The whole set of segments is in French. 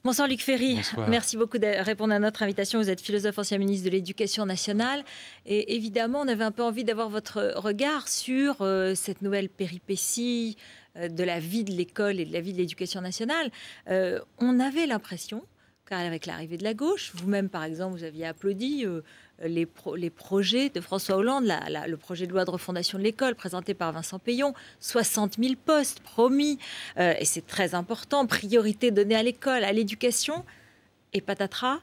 Bonsoir Luc Ferry. Bonsoir. Merci beaucoup de répondre à notre invitation. Vous êtes philosophe, ancien ministre de l'Éducation nationale. Et évidemment, on avait un peu envie d'avoir votre regard sur cette nouvelle péripétie de la vie de l'école et de la vie de l'Éducation nationale. On avait l'impression, car avec l'arrivée de la gauche, vous-même par exemple, vous aviez applaudi les projets de François Hollande, le projet de loi de refondation de l'école présenté par Vincent Peillon, 60 000 postes promis, et c'est très important, priorité donnée à l'école, à l'éducation, et patatras,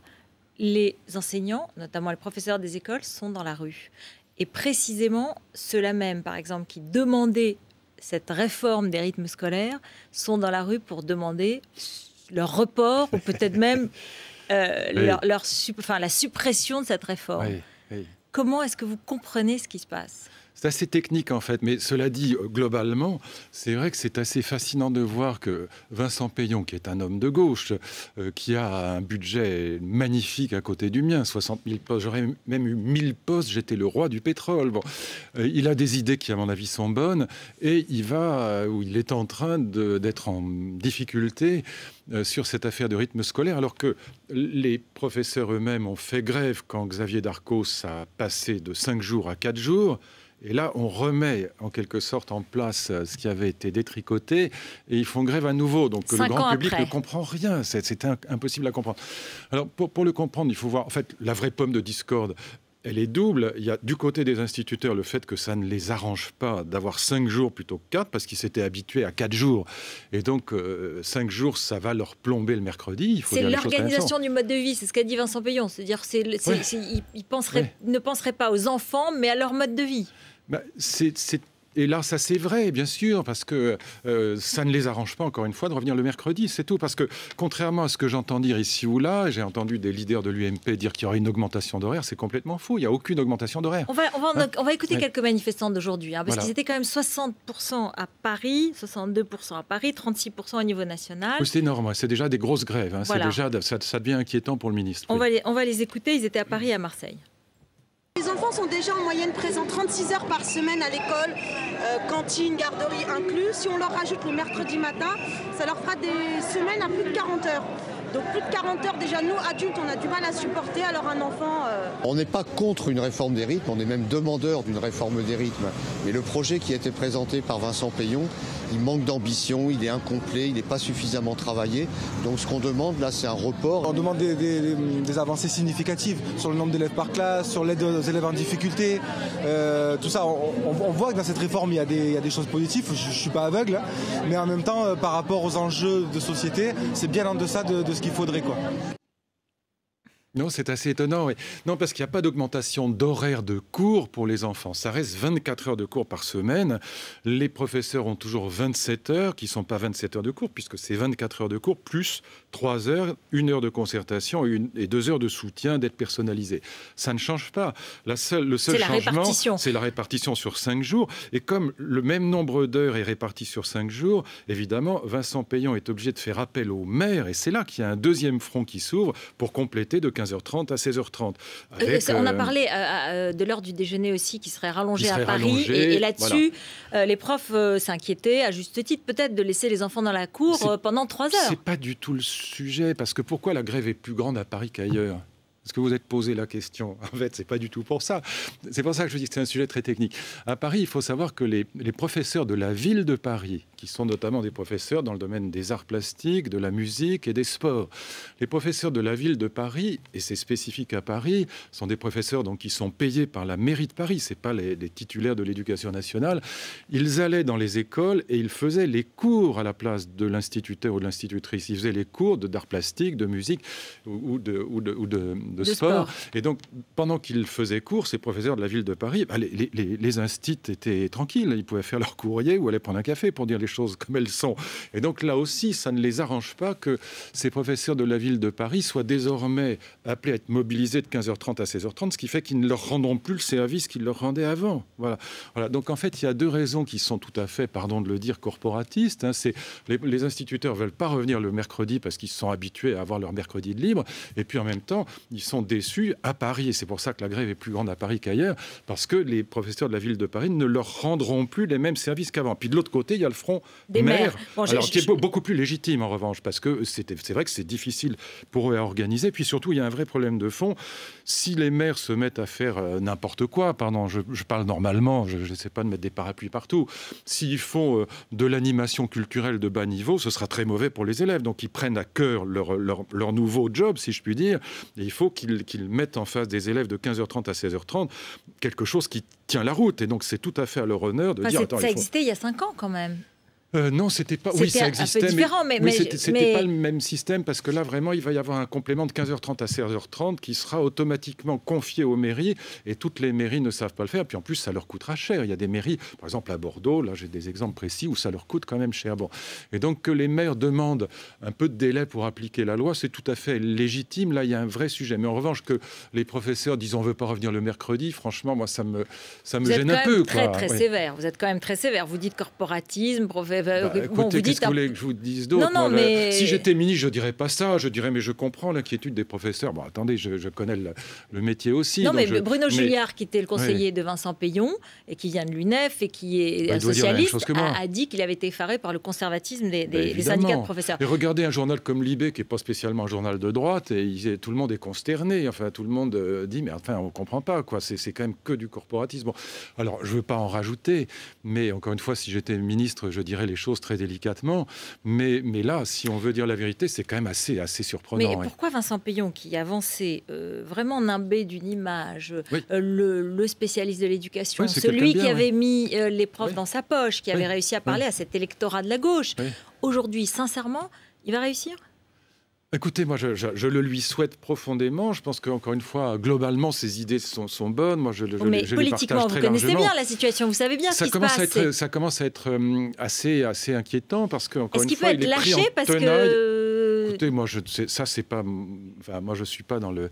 les enseignants, notamment les professeurs des écoles, sont dans la rue. Et précisément, ceux-là même, par exemple, qui demandaient cette réforme des rythmes scolaires, sont dans la rue pour demander leur report, ou peut-être même la suppression de cette réforme. Oui. Comment est-ce que vous comprenez ce qui se passe ? C'est assez technique en fait, mais cela dit, globalement, c'est vrai que c'est assez fascinant de voir que Vincent Peillon, qui est un homme de gauche, qui a un budget magnifique à côté du mien, 60 000 postes, j'aurais même eu 1000 postes, j'étais le roi du pétrole. Bon, il a des idées qui, à mon avis, sont bonnes, et il est en train d'être en difficulté sur cette affaire de rythme scolaire, alors que les professeurs eux-mêmes ont fait grève quand Xavier Darcos a passé de 5 jours à 4 jours. Et là, on remet en quelque sorte en place ce qui avait été détricoté et ils font grève à nouveau. Donc le grand public ne comprend rien. C'est impossible à comprendre. Alors pour le comprendre, il faut voir en fait la vraie pomme de discorde. Elle est double. Il y a du côté des instituteurs le fait que ça ne les arrange pas d'avoir 5 jours plutôt que 4 parce qu'ils s'étaient habitués à 4 jours. Et donc 5 jours, ça va leur plomber le mercredi. C'est l'organisation du mode de vie, c'est ce qu'a dit Vincent Peillon. C'est-à-dire qu'ils ne penseraient pas aux enfants, mais à leur mode de vie. Et là, ça c'est vrai, bien sûr, parce que ça ne les arrange pas, encore une fois, de revenir le mercredi, c'est tout. Parce que, contrairement à ce que j'entends dire ici ou là, j'ai entendu des leaders de l'UMP dire qu'il y aurait une augmentation d'horaire, c'est complètement faux, il n'y a aucune augmentation d'horaire. On va écouter quelques manifestants d'aujourd'hui, parce qu'ils étaient quand même 60% à Paris, 62% à Paris, 36% au niveau national. Oui, c'est énorme, c'est déjà des grosses grèves, voilà. Ça devient inquiétant pour le ministre. On va les écouter, ils étaient à Paris et à Marseille. Les enfants sont déjà en moyenne présents 36 heures par semaine à l'école, cantine, garderie inclus. Si on leur rajoute le mercredi matin, ça leur fera des semaines à plus de 40 heures. Donc plus de 40 heures, déjà nous, adultes, on a du mal à supporter, alors un enfant... On n'est pas contre une réforme des rythmes, on est même demandeur d'une réforme des rythmes. Mais le projet qui a été présenté par Vincent Peillon, il manque d'ambition, il est incomplet, il n'est pas suffisamment travaillé. Donc ce qu'on demande là, c'est un report. On demande des avancées significatives sur le nombre d'élèves par classe, sur l'aide aux élèves en difficulté. Tout ça, on voit que dans cette réforme, il y a des choses positives, je ne suis pas aveugle. Mais en même temps, par rapport aux enjeux de société, c'est bien en deçà de ce qu'il faudrait, quoi. Non, c'est assez étonnant. Oui. Non, parce qu'il n'y a pas d'augmentation d'horaire de cours pour les enfants. Ça reste 24 heures de cours par semaine. Les professeurs ont toujours 27 heures, qui ne sont pas 27 heures de cours, puisque c'est 24 heures de cours, plus 3 heures, 1 heure de concertation et 2 heures de soutien, d'aide personnalisée. Ça ne change pas. Le seul changement, c'est la répartition sur 5 jours. Et comme le même nombre d'heures est réparti sur 5 jours, évidemment, Vincent Peillon est obligé de faire appel aux maires. Et c'est là qu'il y a un deuxième front qui s'ouvre pour compléter de 15h30 à 16h30. On a parlé de l'heure du déjeuner aussi qui serait rallongée à Paris. Et là-dessus, voilà. Les profs s'inquiétaient, à juste titre peut-être, de laisser les enfants dans la cour pendant 3 heures. C'est pas du tout le sujet, parce que pourquoi la grève est plus grande à Paris qu'ailleurs ? Est-ce que vous êtes posé la question? En fait, c'est pas du tout pour ça. C'est pour ça que je dis que c'est un sujet très technique. À Paris, il faut savoir que les professeurs de la ville de Paris, qui sont notamment des professeurs dans le domaine des arts plastiques, de la musique et des sports, les professeurs de la ville de Paris, et c'est spécifique à Paris, sont des professeurs donc, qui sont payés par la mairie de Paris, c'est pas les titulaires de l'éducation nationale. Ils allaient dans les écoles et ils faisaient les cours à la place de l'instituteur ou de l'institutrice. Ils faisaient les cours d'art plastique, de musique ou de sport. Et donc, pendant qu'ils faisaient cours, ces professeurs de la ville de Paris, les instituts étaient tranquilles. Ils pouvaient faire leur courrier ou aller prendre un café pour dire les choses comme elles sont. Et donc, là aussi, ça ne les arrange pas que ces professeurs de la ville de Paris soient désormais appelés à être mobilisés de 15h30 à 16h30, ce qui fait qu'ils ne leur rendront plus le service qu'ils leur rendaient avant. Voilà. Donc, en fait, il y a deux raisons qui sont tout à fait, pardon de le dire, corporatistes. C'est les instituteurs ne veulent pas revenir le mercredi parce qu'ils se sont habitués à avoir leur mercredi de libre. Et puis, en même temps, ils sont déçus à Paris. Et c'est pour ça que la grève est plus grande à Paris qu'ailleurs, parce que les professeurs de la ville de Paris ne leur rendront plus les mêmes services qu'avant. Puis de l'autre côté, il y a le front des maires. Bon, alors, qui est beaucoup plus légitime en revanche, parce que c'est vrai que c'est difficile pour eux à organiser. Puis surtout, il y a un vrai problème de fond. Si les maires se mettent à faire n'importe quoi, pardon, je parle normalement, je ne sais pas de mettre des parapluies partout, s'ils font de l'animation culturelle de bas niveau, ce sera très mauvais pour les élèves. Donc ils prennent à cœur leur nouveau job, si je puis dire, et il faut qu'ils mettent en face des élèves de 15h30 à 16h30 quelque chose qui tient la route. Et donc c'est tout à fait à leur honneur de dire... Ça existait il y a 5 ans quand même. Non, c'était pas. Oui, ça existait, un peu différent, mais c'était pas le même système, parce que là, vraiment, il va y avoir un complément de 15h30 à 16h30 qui sera automatiquement confié aux mairies, et toutes les mairies ne savent pas le faire. Puis en plus, ça leur coûtera cher. Il y a des mairies, par exemple à Bordeaux, là, j'ai des exemples précis où ça leur coûte quand même cher. Bon, et donc que les maires demandent un peu de délai pour appliquer la loi, c'est tout à fait légitime. Là, il y a un vrai sujet. Mais en revanche, que les professeurs disent on veut pas revenir le mercredi, franchement, moi, ça me gêne un peu. Très sévère. Vous êtes quand même très sévère. Vous dites corporatisme, écoutez, qu'est-ce que vous voulez que je vous dise d'autre? Mais... Si j'étais ministre, je ne dirais pas ça. Je dirais, mais je comprends l'inquiétude des professeurs. Bon, attendez, je connais le métier aussi. Non, mais Bruno Julliard, qui était le conseiller de Vincent Payon, et qui vient de l'UNEF, et qui est un socialiste, a dit qu'il avait été effaré par le conservatisme des syndicats de professeurs. Et regardez un journal comme Libé, qui n'est pas spécialement un journal de droite, et tout le monde est consterné. Enfin, tout le monde dit, mais enfin, on ne comprend pas, quoi. C'est quand même que du corporatisme. Bon, alors, je ne veux pas en rajouter, mais encore une fois, si j'étais ministre, je dirais les choses très délicatement, mais là, si on veut dire la vérité, c'est quand même assez surprenant. Mais pourquoi Vincent Payon, qui avançait vraiment nimbé d'une image, le spécialiste de l'éducation, celui qui avait mis les profs dans sa poche, qui avait réussi à parler à cet électorat de la gauche, aujourd'hui, sincèrement, il va réussir ? Écoutez, moi, je le lui souhaite profondément. Je pense qu'encore une fois, globalement, ses idées sont bonnes. Moi, mais politiquement, vous connaissez bien la situation. Vous savez bien ce qui se passe. Ça commence à être assez inquiétant parce que, encore une fois, il est pris en tenaille. Est-ce qu'il peut être lâché parce que... Écoutez, moi, ça, c'est pas... Enfin, moi, je suis pas dans le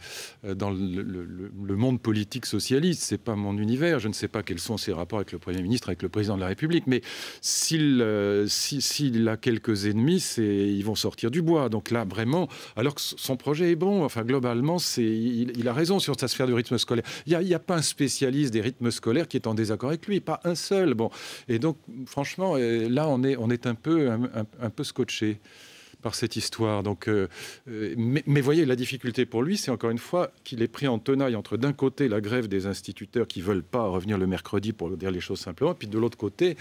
monde politique socialiste. C'est pas mon univers. Je ne sais pas quels sont ses rapports avec le Premier ministre, avec le Président de la République. Mais s'il a quelques ennemis, ils vont sortir du bois. Donc là, vraiment... Alors que son projet est bon, enfin globalement, il a raison sur sa sphère du rythme scolaire. Il n'y a pas un spécialiste des rythmes scolaires qui est en désaccord avec lui, pas un seul. Bon, et donc franchement, là on est un peu scotché par cette histoire. Donc, mais voyez, la difficulté pour lui, c'est encore une fois qu'il est pris en tenaille entre d'un côté la grève des instituteurs qui veulent pas revenir le mercredi, pour dire les choses simplement, puis de l'autre côté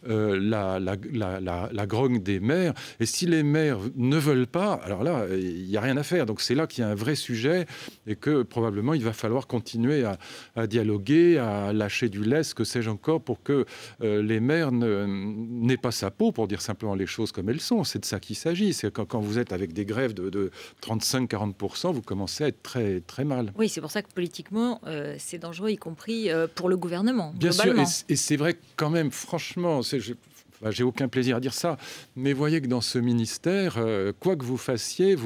la grogne des maires. Et si les maires ne veulent pas, alors là, il n'y a rien à faire. Donc c'est là qu'il y a un vrai sujet et que probablement il va falloir continuer à dialoguer, à lâcher du lest, que sais-je encore, pour que les maires n'aient pas sa peau, pour dire simplement les choses comme elles sont. C'est de ça qu'il s'agit. C'est quand vous êtes avec des grèves de 35-40%, vous commencez à être très, très mal. Oui, c'est pour ça que politiquement, c'est dangereux, y compris pour le gouvernement. Bien sûr, et c'est vrai quand même, franchement, j'ai aucun plaisir à dire ça, mais voyez que dans ce ministère, quoi que vous fassiez,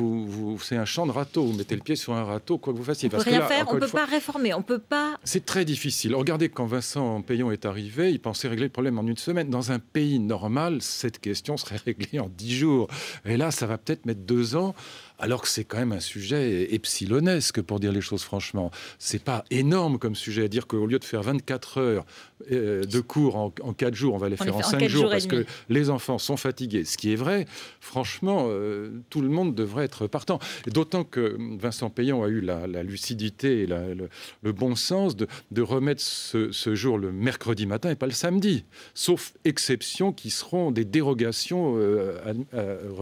c'est un champ de râteau. Vous mettez le pied sur un râteau, quoi que vous fassiez. On ne peut rien faire, on ne peut pas réformer, on peut pas... C'est très difficile. Regardez, quand Vincent Payon est arrivé, il pensait régler le problème en une semaine. Dans un pays normal, cette question serait réglée en 10 jours. Et là, ça va peut-être mettre 2 ans, alors que c'est quand même un sujet epsilonesque, pour dire les choses franchement. C'est pas énorme comme sujet, à dire qu'au lieu de faire 24 heures de cours en 4 jours, on va les faire en 5 jours, parce que les enfants sont fatigués. Ce qui est vrai, franchement, tout le monde devrait être partant. Et d'autant que Vincent Payon a eu la lucidité et le bon sens de remettre ce jour le mercredi matin et pas le samedi, sauf exceptions qui seront des dérogations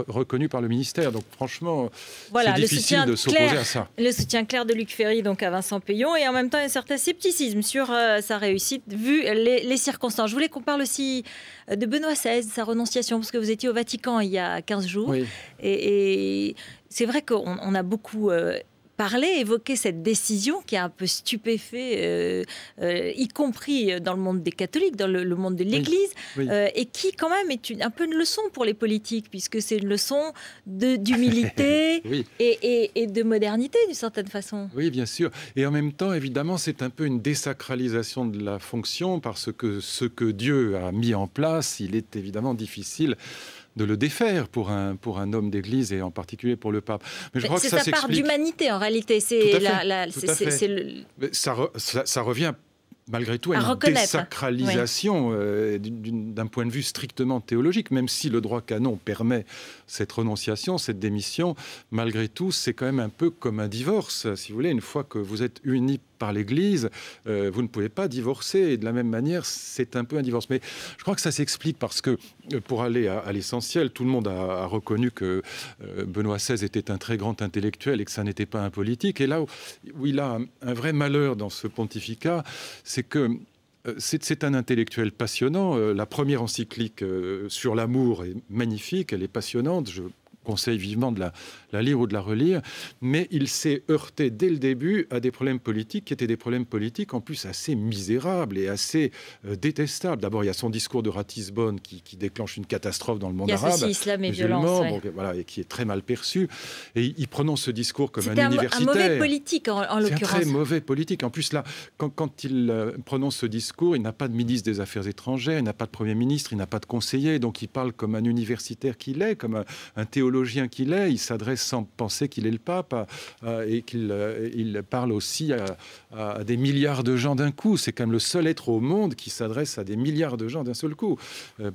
reconnues par le ministère. Donc franchement... Voilà, c'est difficile de s'opposer à ça. Le soutien clair de Luc Ferry donc à Vincent Payon et en même temps un certain scepticisme sur sa réussite vu les circonstances. Je voulais qu'on parle aussi de Benoît XVI, sa renonciation, parce que vous étiez au Vatican il y a 15 jours. Oui. Et c'est vrai qu'on a beaucoup... évoquer cette décision qui a un peu stupéfait, y compris dans le monde des catholiques, dans le monde de l'Église, et qui quand même est un peu une leçon pour les politiques, puisque c'est une leçon d'humilité et de modernité d'une certaine façon. Oui, bien sûr. Et en même temps, évidemment, c'est un peu une désacralisation de la fonction, parce que ce que Dieu a mis en place, il est évidemment difficile de le défaire pour un homme d'Église et en particulier pour le pape. Mais je crois que ça s'explique. C'est sa part d'humanité en réalité. Ça revient malgré tout à une désacralisation d'un point de vue strictement théologique, même si le droit canon permet cette renonciation, cette démission, malgré tout, c'est quand même un peu comme un divorce. Si vous voulez, une fois que vous êtes unis par l'Église, vous ne pouvez pas divorcer. Et de la même manière, c'est un peu un divorce. Mais je crois que ça s'explique parce que, pour aller à l'essentiel, tout le monde a reconnu que Benoît XVI était un très grand intellectuel et que ça n'était pas un politique. Et là où il a un vrai malheur dans ce pontificat, c'est que c'est un intellectuel passionnant. La première encyclique sur l'amour est magnifique, elle est passionnante. Je conseille vivement de la lire ou de la relire, mais il s'est heurté dès le début à des problèmes politiques qui étaient des problèmes politiques en plus assez misérables et assez détestables. D'abord, il y a son discours de Ratisbonne qui déclenche une catastrophe dans le monde arabe. Il y a islam et violence. Voilà, et qui est très mal perçu. Et il prononce ce discours comme un universitaire. C'est un mauvais politique, en l'occurrence. C'est un très mauvais politique. En plus, là, quand il prononce ce discours, il n'a pas de ministre des Affaires étrangères, il n'a pas de Premier ministre, il n'a pas de conseiller, donc il parle comme un universitaire qu'il est, comme un théologien qu'il est. Il s'adresse sans penser qu'il est le pape et qu'il parle aussi à des milliards de gens d'un coup. C'est quand même le seul être au monde qui s'adresse à des milliards de gens d'un seul coup.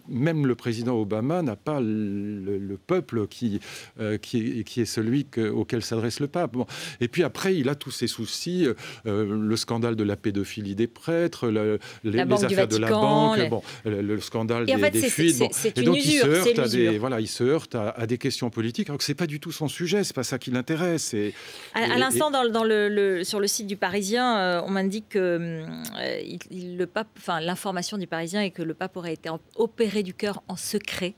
Même le président Obama n'a pas le peuple qui est celui auquel s'adresse le pape. Bon. Et puis après, il a tous ses soucis, le scandale de la pédophilie des prêtres, les affaires de la banque, le scandale des fuites. Et donc il se heurte à des questions politiques, alors que c'est pas du tout son sujet, c'est pas ça qui l'intéresse. À l'instant, sur le site du Parisien, on m'indique que l'information du Parisien est que le pape aurait été opéré du cœur en secret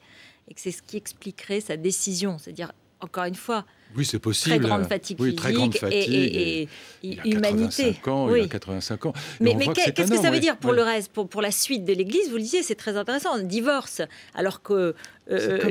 et que c'est ce qui expliquerait sa décision, c'est-à-dire encore une fois. Oui, c'est possible. Très grande fatigue physique et humanité. Il a 85 ans. Mais qu'est-ce que ça veut dire pour le reste, pour la suite de l'Église? Vous le disiez, c'est très intéressant. Un divorce, alors que c'est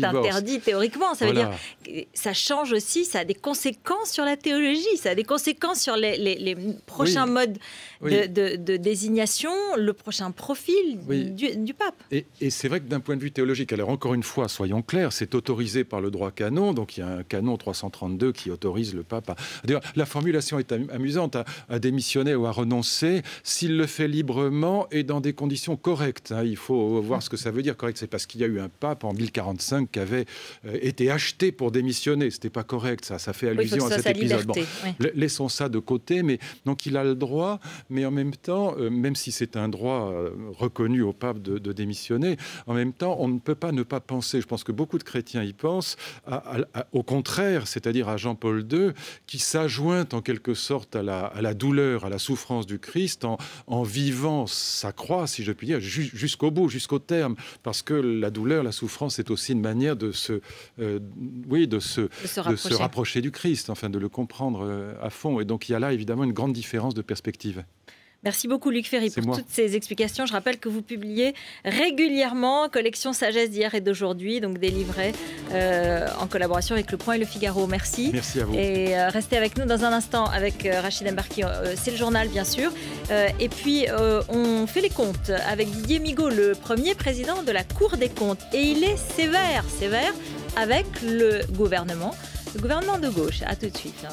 interdit théoriquement. Ça veut dire que ça change aussi, ça a des conséquences sur la théologie, ça a des conséquences sur les prochains modes de désignation, le prochain profil du pape. Et c'est vrai que d'un point de vue théologique, alors encore une fois, soyons clairs, c'est autorisé par le droit canon, donc il y a un canon 332 qui autorise le pape à... D'ailleurs, la formulation est amusante, à démissionner ou à renoncer s'il le fait librement et dans des conditions correctes. Il faut voir ce que ça veut dire correct. C'est parce qu'il y a eu un pape en 1045 qui avait été acheté pour démissionner. C'était pas correct, ça fait allusion à cet épisode. Laissons ça de côté, mais donc il a le droit, mais en même temps, même si c'est un droit reconnu au pape de démissionner, en même temps, on ne peut pas ne pas penser, je pense que beaucoup de chrétiens y pensent, au contraire, c'est-à-dire à Jean-Paul II, qui s'ajoint en quelque sorte à la douleur, à la souffrance du Christ, en vivant sa croix, si je puis dire, jusqu'au bout, jusqu'au terme, parce que la douleur, la souffrance, c'est aussi une manière de se rapprocher du Christ, enfin de le comprendre à fond. Et donc il y a là évidemment une grande différence de perspective. Merci beaucoup Luc Ferry pour toutes ces explications. Je rappelle que vous publiez régulièrement collection Sagesse d'hier et d'aujourd'hui, donc des livrets en collaboration avec Le Point et Le Figaro. Merci. Merci à vous. Et restez avec nous dans un instant avec Rachid Embarki. C'est le journal bien sûr. Et puis on fait les comptes avec Didier Migaud, le premier président de la Cour des comptes. Et il est sévère avec le gouvernement de gauche. À tout de suite.